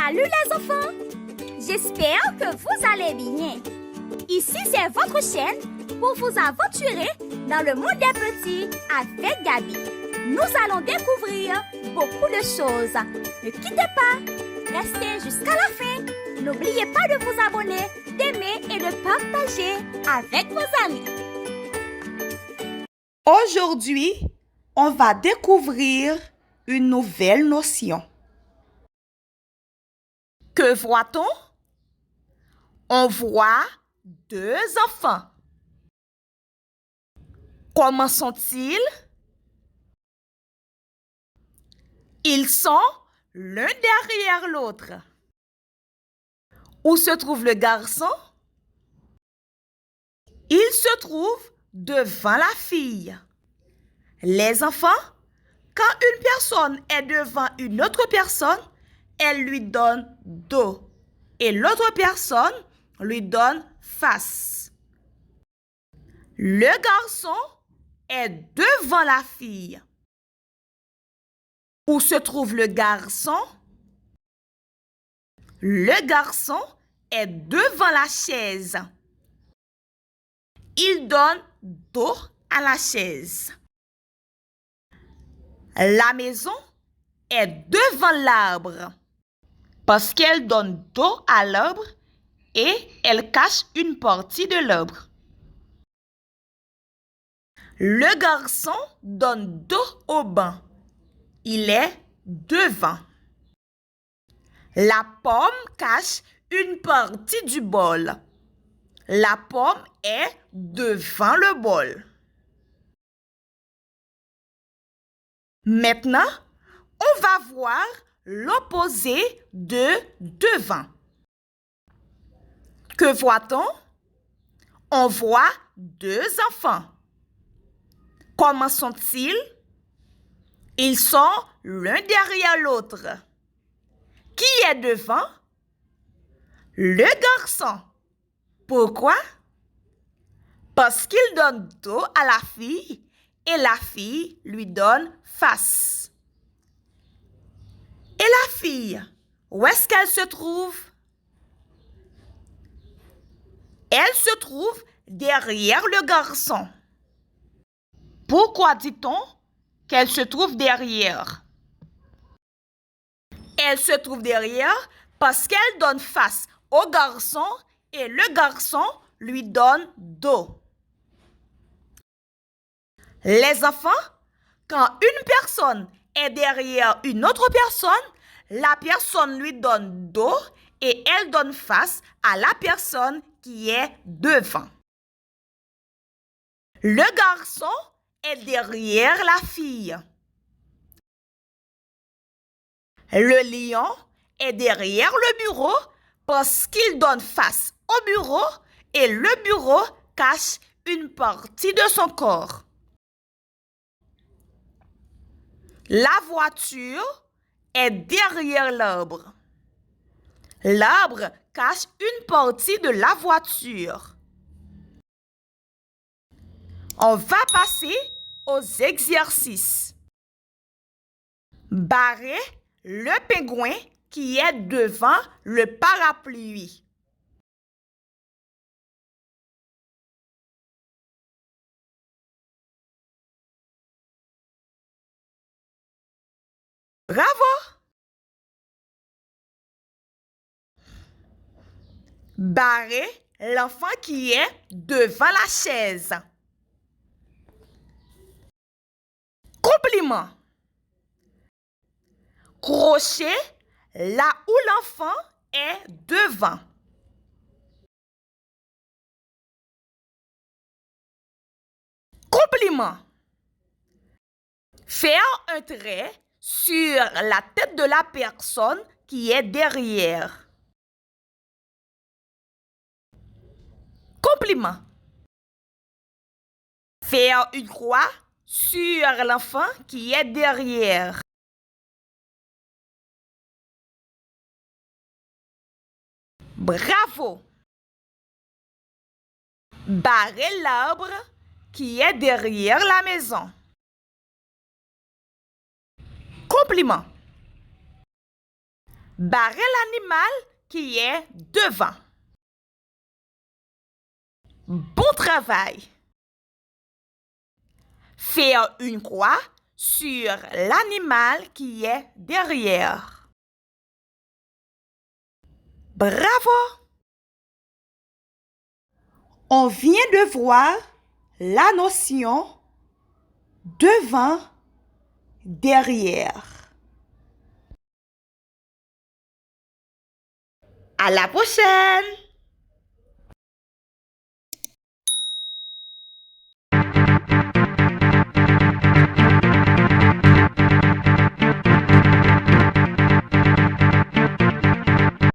Salut les enfants! J'espère que vous allez bien. Ici, c'est votre chaîne pour vous aventurer dans le monde des petits avec Gabi. Nous allons découvrir beaucoup de choses. Ne quittez pas, restez jusqu'à la fin. N'oubliez pas de vous abonner, d'aimer et de partager avec vos amis. Aujourd'hui, on va découvrir une nouvelle notion. Que voit-on? On voit deux enfants. Comment sont-ils? Ils sont l'un derrière l'autre. Où se trouve le garçon? Il se trouve devant la fille. Les enfants, quand une personne est devant une autre personne, elle lui donne dos et l'autre personne lui donne face. Le garçon est devant la fille. Où se trouve le garçon? Le garçon est devant la chaise. Il donne dos à la chaise. La maison est devant l'arbre parce qu'elle donne dos à l'arbre et elle cache une partie de l'arbre. Le garçon donne dos au banc. Il est devant. La pomme cache une partie du bol. La pomme est devant le bol. Maintenant, on va voir l'opposé de devant. Que voit-on? On voit deux enfants. Comment sont-ils? Ils sont l'un derrière l'autre. Qui est devant? Le garçon. Pourquoi? Parce qu'il donne dos à la fille et la fille lui donne face. Et la fille, où est-ce qu'elle se trouve? Elle se trouve derrière le garçon. Pourquoi dit-on qu'elle se trouve derrière? Elle se trouve derrière parce qu'elle donne face au garçon et le garçon lui donne dos. Les enfants, quand une personne est derrière une autre personne, la personne lui donne dos et elle donne face à la personne qui est devant. Le garçon est derrière la fille. Le lion est derrière le bureau parce qu'il donne face au bureau et le bureau cache une partie de son corps. La voiture est derrière l'arbre. L'arbre cache une partie de la voiture. On va passer aux exercices. Barrer le pingouin qui est devant le parapluie. Bravo! Barrer l'enfant qui est devant la chaise. Compliment. Crochet là où l'enfant est devant. Compliment. Faire un trait sur la tête de la personne qui est derrière. Compliment. Faire une croix sur l'enfant qui est derrière. Bravo! Barrer l'arbre qui est derrière la maison. Compliment. Barrer l'animal qui est devant. Bon travail. Faire une croix sur l'animal qui est derrière. Bravo! On vient de voir la notion devant, derrière. À la prochaine!